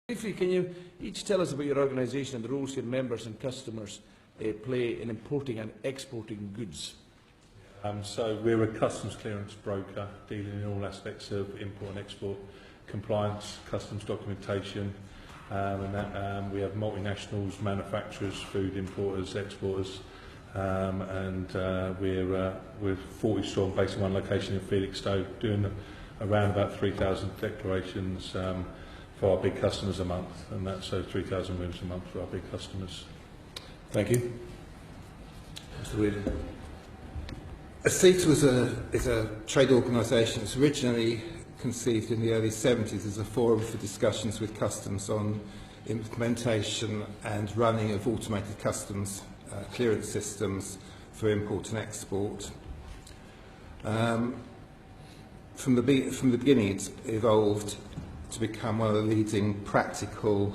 Briefly, can you each tell us about your organisation and the roles your members and customers play in importing and exporting goods? So we're a customs clearance broker dealing in all aspects of import and export compliance, customs documentation, we have multinationals, manufacturers, food importers, exporters, we're 40 strong based in one location in Felixstowe, doing around about 3,000 declarations for our big customers a month, and that's 3,000 moves a month for our big customers. Thank you. Mr. Whelan. ACETA is a trade organisation. It was originally conceived in the early 70s as a forum for discussions with customs on implementation and running of automated customs clearance systems for import and export. From the beginning, it's evolved to become one of the leading practical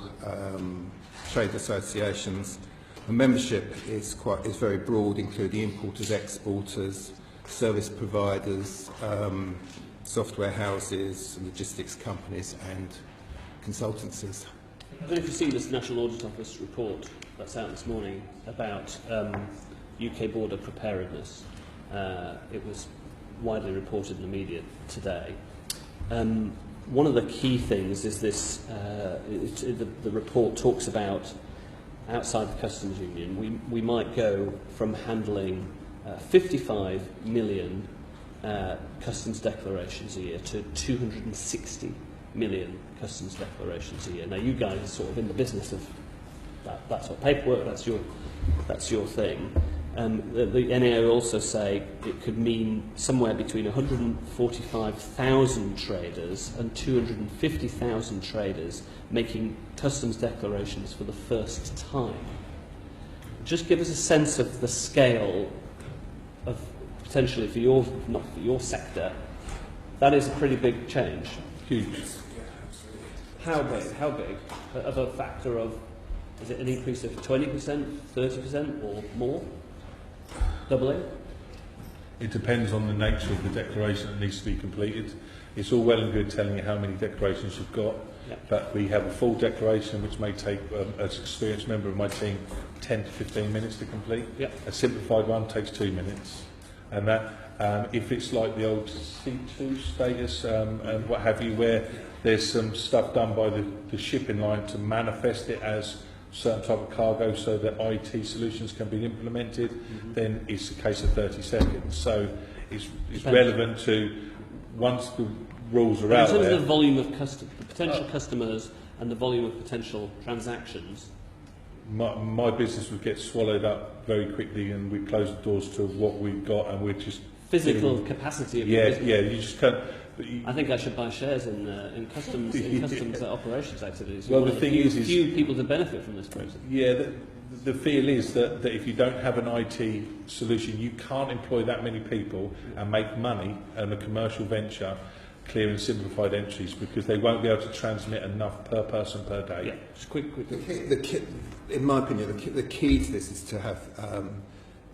trade associations. The membership is very broad, including importers, exporters, service providers, software houses, logistics companies and consultancies. I don't know if you've seen this National Audit Office report that's out this morning about UK border preparedness. It was widely reported in the media today. One of the key things is this, the report talks about outside the customs union, we might go from handling 55 million customs declarations a year to 260 million customs declarations a year. Now, you guys are sort of in the business of that sort of paperwork. That's your thing. The NAO also say it could mean somewhere between 145,000 traders and 250,000 traders making customs declarations for the first time. Just give us a sense of the scale of potentially for your, not for your sector. That is a pretty big change. Huge. How big? How big? Of a factor of, is it an increase of 20%, 30% or more? Doubling? It depends on the nature of the declaration that needs to be completed. It's all well and good telling you how many declarations you've got, but we have a full declaration which may take, as an experienced member of my team, 10 to 15 minutes to complete. A simplified one takes 2 minutes. And that, if it's like the old C2 status and what have you, where there's some stuff done by the shipping line to manifest it as certain type of cargo so that IT solutions can be implemented, then it's a case of 30 seconds. So it's relevant to, once the rules are out there. In terms of the volume of potential customers and the volume of potential transactions, my business would get swallowed up very quickly, and we close the doors to what we've got, and we're just physical capacity of your business. You just can't. I think I should buy shares in customs operations activities. Well, the thing is, few people to benefit from this process. Yeah, the feel is that if you don't have an IT solution, you can't employ that many people and make money on a commercial venture clearing simplified entries, because they won't be able to transmit enough per person per day. Yeah, just quick. In my opinion, the key to this is to have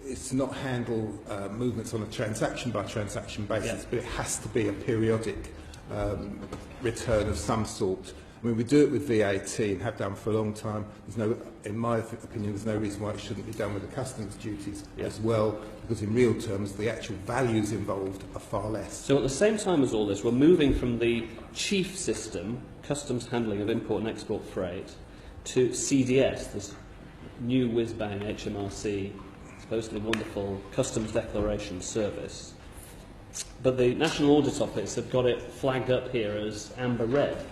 is to not handle movements on a transaction by transaction basis, but it has to be a periodic return of some sort. I mean, we do it with VAT and have done for a long time. There's no, in my opinion, there's no reason why it shouldn't be done with the customs duties as well, because in real terms, the actual values involved are far less. So at the same time as all this, we're moving from the chief system, customs handling of import and export freight, to CDS, this new whiz-bang HMRC, supposedly wonderful customs declaration service. But the National Audit Office have got it flagged up here as amber red.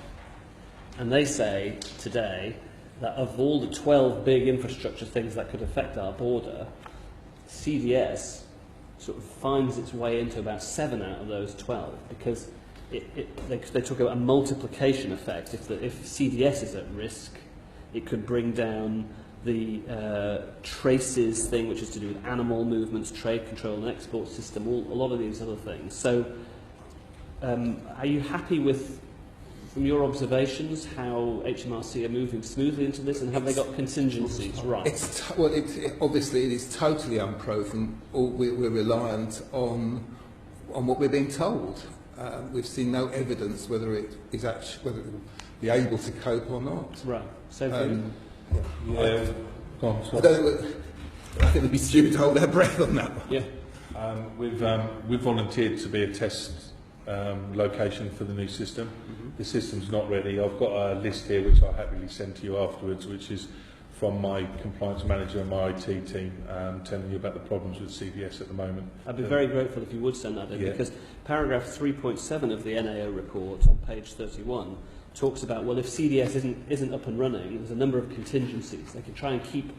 And they say today that of all the 12 big infrastructure things that could affect our border, CDS sort of finds its way into about 7 out of those 12, because they talk about a multiplication effect. If CDS is at risk, it could bring down the traces thing, which is to do with animal movements, trade control and export system, a lot of these other things. So are you happy with, from your observations, how HMRC are moving smoothly into this, and have they got contingencies right? Obviously it is totally unproven. We're reliant on what we're being told. We've seen no evidence whether it is actually, whether be able to cope or not. Right. So, Yeah. Go on, I sorry. I think we'd be stupid to hold our breath on that one. yeah. We've volunteered to be a test location for the new system. The system's not ready. I've got a list here which I'll happily send to you afterwards, which is from my compliance manager and my IT team, telling you about the problems with CDS at the moment. I'd be very grateful if you would send that in, Yeah. because paragraph 3.7 of the NAO report on page 31 talks about, well, if CDS isn't up and running, there's a number of contingencies. They can try and keep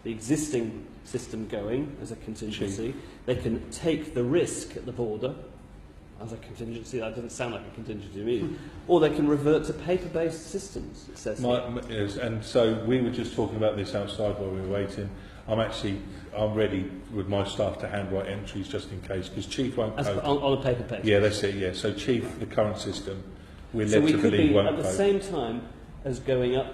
the existing system going as a contingency. They can take the risk at the border as a contingency. That doesn't sound like a contingency to me. Or they can revert to paper-based systems, it says. Yes, and so we were just talking about this outside while we were waiting. I'm ready with my staff to handwrite entries just in case, because Chief won't cope. On a paper base. Yeah, that's it, yeah. So Chief, the current system, we're So led we to could believe be, won't at the cope. same time as going up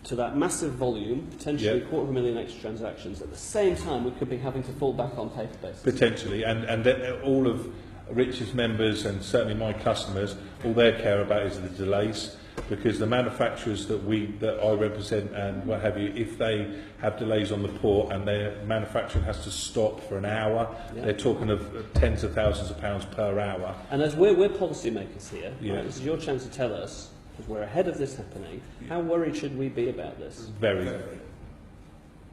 to that massive volume, potentially Yeah. 250,000 extra transactions, at the same time we could be having to fall back on paper basis. Potentially, and that all of Rich's members and certainly my customers, all they care about is the delays, because the manufacturers that I represent and what have you, if they have delays on the port and their manufacturing has to stop for an hour, Yeah. they're talking of tens of thousands of pounds per hour. And as we're policymakers here, Yeah. right, this is your chance to tell us, because we're ahead of this happening, how worried should we be about this? Very.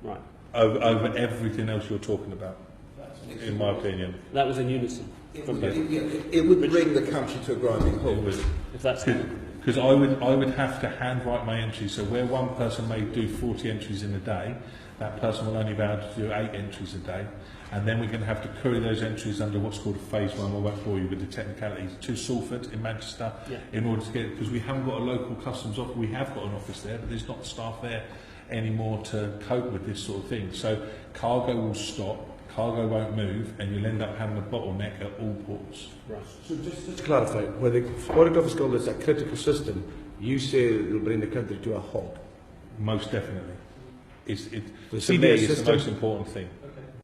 Right. Over everything else you're talking about, in my opinion. That was in unison from both. It would bring the country to a grinding halt. It would. If that's Because I would have to handwrite my entries. So where one person may do 40 entries in a day, that person will only be able to do 8 entries a day. And then we're going to have to query those entries under what's called a phase 1, I won't bore you with the technicalities, to Salford in Manchester, Yeah. in order to get it, because we haven't got a local customs office. We have got an office there, but there's not staff there anymore to cope with this sort of thing. So cargo will stop, cargo won't move, and you'll end up having a bottleneck at all ports. right. So just to clarify, where the Foreign Office call this a critical system, you say it will bring the country to a halt. Most definitely. The To me, CDS it's the system- most important thing.